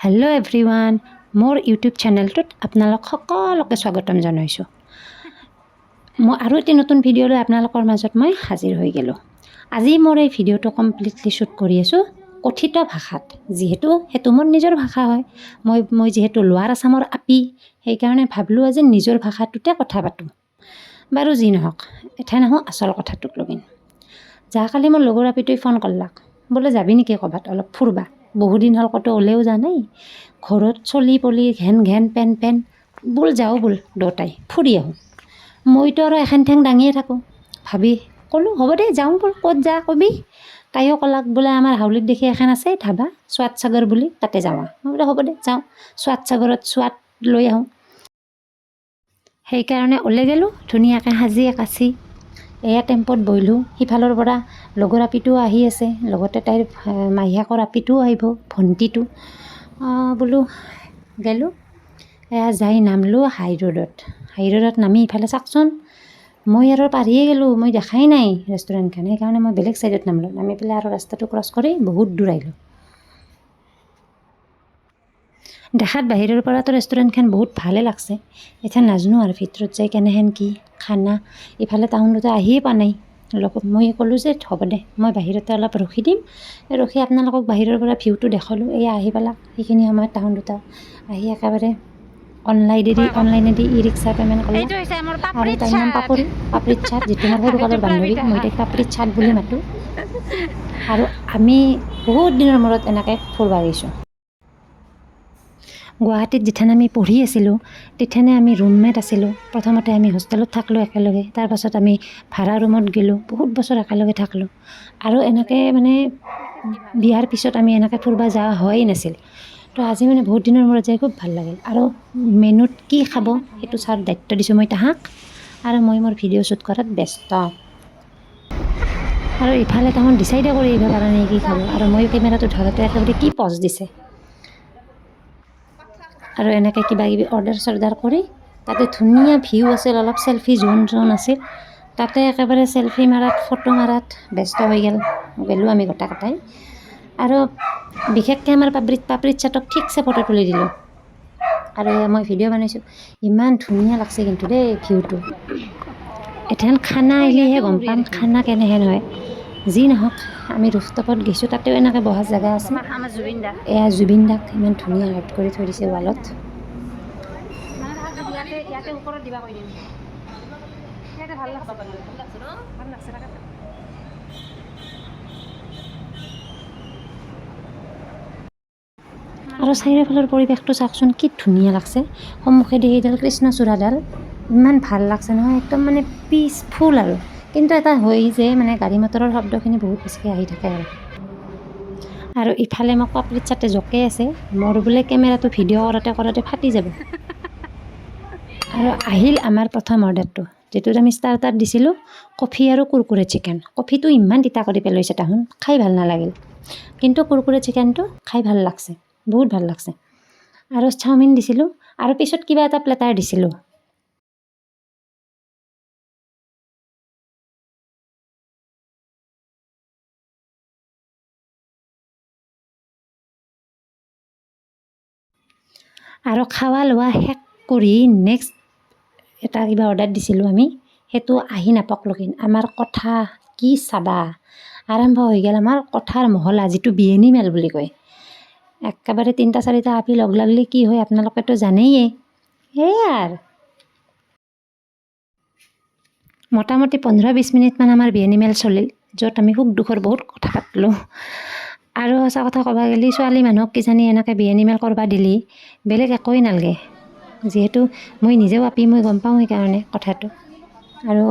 Hello' everyone, মোৰ YouTube চেনেলটোত আপোনালোক সকলোকে স্বাগতম জনাইছোঁ। মই আৰু এটি নতুন ভিডিঅ' লৈ আপোনালোকৰ মাজত মই হাজিৰ হৈ গ'লোঁ। আজি মোৰ এই ভিডিঅ'টো কমপ্লিটলি শ্বুট কৰি আছোঁ কথিত ভাষাত, যিহেতু সেইটো মোৰ নিজৰ ভাষা হয়। মই যিহেতু লোৱাৰ আছামৰ আপী, সেইকাৰণে ভাবিলোঁ আজি নিজৰ ভাষাটোতে কথা পাতোঁ। বাৰু যি নহওক, এঠাই নাহোঁ আচল কথাটোক লগিন। যোৱাকালি মোৰ লগৰ আপীটোৱে ফোন কৰলাক, বোলে যাবি নেকি ক'ৰবাত অলপ ফুৰবা। বহুদিন হ'ল ক'তো ওলেও যোৱা নাই, ঘৰত চলি পলি ঘেন পেন বোল যাওঁ বোল দুটাই ফুৰি আহোঁ। মইতো আৰু এখন ঠেং দাঙিয়ে থাকোঁ, ভাবি ক'লোঁ হ'ব দে যাওঁ বোল, ক'ত যা কবি। তাইও ক'লাক বোলে আমাৰ হাউলিত দেখি এখন আছে ধাবা সোৱাদ সাগৰ বুলি, তাতে যাওঁ। মই বোলে হ'ব দে যাওঁ, সোৱাদ সাগৰত সোৱাদ লৈ আহোঁ। সেইকাৰণে ওলাই গ'লোঁ ধুনীয়াকৈ সাজি কাচি। এয়া টেম্পত বহিলোঁ, সিফালৰ পৰা লগৰ আপীটোও আহি আছে, লগতে তাইৰ মাহীয়েকৰ আপীটোও আহিব, ভণ্টিটো। বোলো গ'লোঁ, এয়া যাই নামলোঁ হাই ৰোডত নামি ইফালে চাওকচোন, মই আৰু পাৰিয়ে গ'লোঁ, মই দেখাই নাই ৰেষ্টুৰেণ্টখন। সেইকাৰণে মই বেলেগ ছাইডত নামি পেলাই আৰু ৰাস্তাটো ক্ৰছ কৰি বহুত দূৰ আহিলোঁ। দেখাত বাহিৰৰ পৰাতো ৰেষ্টুৰেণ্টখন বহুত ভালে লাগছে, এতিয়া নাজানো আৰু ভিতৰত যাই কেনেহেন কি খানা। ইফালে টাউনতে আহিয়ে পোৱা নাই। লগত মই ক'লোঁ যে হ'ব দে মই বাহিৰতে অলপ ৰখি দিম, ৰখি আপোনালোকক বাহিৰৰ পৰা ভিউটো দেখালোঁ। এয়া আহি পেলাক সেইখিনি সময়ত টাউন দুটা আহি একেবাৰে অনলাইনেদি ই ৰিক্সা পে'মেণ্ট কৰিলে। আৰু তাইৰ নাম পাপৰিত চাট, যিটো মোৰ সৰুকালৰ বান্ধৱী, মই তাইক পাপৰিত চাট বুলি মাতোঁ। আৰু আমি বহুত দিনৰ মূৰত এনেকৈ ফুৰিব গৈছোঁ। গুৱাহাটীত যেথান আমি পঢ়ি আছিলোঁ তেথানে আমি ৰুমমেট আছিলোঁ। প্ৰথমতে আমি হোষ্টেলত থাকলোঁ একেলগে, তাৰপাছত আমি ভাড়া ৰুমত গ'লোঁ, বহুত বছৰ একেলগে থাকলোঁ। আৰু এনেকৈ মানে বিয়াৰ পিছত আমি এনেকৈ ফুৰিব যোৱা হোৱাই নাছিল। তো আজি মানে বহুত দিনৰ মূৰত যাই খুব ভাল লাগিল। আৰু মেনুত কি খাব সেইটো চোৱাৰ দায়িত্ব দিছোঁ মই তাহাক, আৰু মই মোৰ ভিডিঅ' শ্বুট কৰাত ব্যস্ত। আৰু ইফালে তাহোন ডিচাইডে কৰি আহিব পৰা নাই কি খাব, আৰু মই কেমেৰাটো ধৰোঁতে একেবাৰে কি পজ দিছে। আৰু এনেকৈ কিবা কিবি অৰ্ডাৰ কৰি, তাতে ধুনীয়া ভিউ আছিল, অলপ চেল্ফি জোন আছিল, তাতে একেবাৰে চেল্ফি মাৰাত ফটো মাৰাত ব্যস্ত হৈ গ'লোঁ আমি গোটেইকেইটাই। আৰু বিশেষকৈ আমাৰ পাপৰিত চাটক ঠিকছে ফটো তুলি দিলোঁ। আৰু মই ভিডিঅ' বনাইছোঁ, ইমান ধুনীয়া লাগছে কিন্তু দেই ভিউটো। এথেন খানা আহিলেহে গম পাম খানা কেনেহেন হয়। যি নহওক, আমি ৰুফটপত গৈছোঁ, তাতেও এনেকৈ বহা জেগা আছে। এয়া জুবিন দাক ইমান ধুনীয়া আৰ্ট কৰি থৈ দিছে ৱালত। আৰু চাৰিওফালৰ পৰিৱেশটো চাওকচোন কি ধুনীয়া লাগছে। সন্মুখেদি সেইডাল কৃষ্ণচূড়াডাল ইমান ভাল লাগছে নহয়, একদম মানে পিচফুল। আৰু কিন্তু এটা হয় যে মানে গাড়ী মটৰৰ শব্দখিনি বহুত বেছিকৈ আহি থাকে। আৰু ইফালে মোক পাপৰিত চাটে জোকাই আছে, মোৰ বোলে কেমেৰাটো ভিডিঅ' কৰোঁতে ফাটি যাব। আৰু আহিল আমাৰ প্ৰথম অৰ্ডাৰটো, যিটোত আমি ষ্টাৰ্টাৰ দিছিলোঁ কফি আৰু কুৰকুৰে চিকেন। কফিটো ইমান তিতা কৰি পেলাইছে তাহোন, খাই ভাল নালাগিল, কিন্তু কুৰকুৰে চিকেনটো খাই ভাল লাগছে, বহুত ভাল লাগছে। আৰু চাওমিন দিছিলোঁ, আৰু পিছত কিবা এটা প্লেটাৰ দিছিলোঁ। আৰু খাৱা লোৱা শেষ কৰি নেক্সট এটা কিবা অৰ্ডাৰ দিছিলোঁ আমি, সেইটো আহি নাপাক লগিন আমাৰ কথা কি চাবা, আৰম্ভ হৈ গ'ল আমাৰ কথাৰ মহলা, যিটো বিয়নী মেল বুলি কয়। একেবাৰে 3-4টা আপী লগ লাগলি কি হয় আপোনালোকেতো জানেইয়ে। সেয়াই আৰু মোটামুটি 15-20 মিনিটমান আমাৰ বিয়নী মেল চলিল, য'ত আমি সুখ দুখৰ বহুত কথা পাতিলোঁ। আৰু সঁচা কথা ক'ব গ'লে ছোৱালী মানুহক কিজানি এনেকৈ বিয়নী মেল কৰিব দিলি বেলেগ একোৱেই নালাগে, যিহেতু মই নিজেও আপী, মই গম পাওঁ সেইকাৰণে কথাটো। আৰু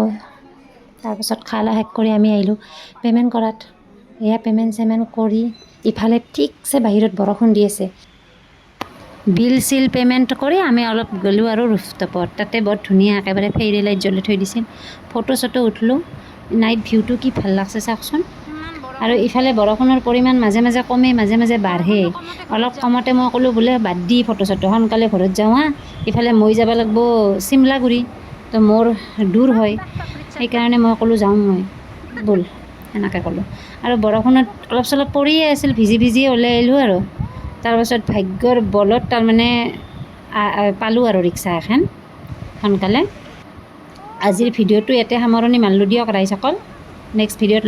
তাৰপাছত খালা শেষ কৰি আমি আহিলোঁ পে'মেণ্ট কৰাত। এয়া পে'মেণ্ট কৰি ইফালে ঠিকছে বাহিৰত বৰষুণ দি আছে। বিল চিল পে'মেণ্ট কৰি আমি অলপ গ'লোঁ আৰু ৰুফটপত, তাতে বৰ ধুনীয়া একেবাৰে ফেৰী লাইট জ্বলি থৈ দিছিল, ফটো চটো উঠিলোঁ। নাইট ভিউটো কি ভাল লাগছে চাওকচোন। আৰু ইফালে বৰষুণৰ পৰিমাণ মাজে মাজে কমে, মাজে মাজে বাঢ়ে। অলপ কমতে মই ক'লোঁ বোলে বাদ দি ফটো চটো, সোনকালে ঘৰত যাওঁ হা। ইফালে মই যাব লাগিব চিমলাগুৰি, তো মোৰ দূৰ হয়, সেইকাৰণে মই ক'লোঁ যাওঁ মই ব'ল, এনেকৈ ক'লোঁ। আৰু বৰষুণত অলপ চলপ পৰিয়ে আছিল, ভিজি ওলাই আহিলোঁ আৰু তাৰপাছত ভাগ্যৰ বলত তাৰমানে পালোঁ আৰু ৰিক্সা এখন সোনকালে। আজিৰ ভিডিঅ'টো ইয়াতে সামৰণি মাৰিলোঁ দিয়ক ৰাইজসকল। নেক্সট ভিডিঅ'ত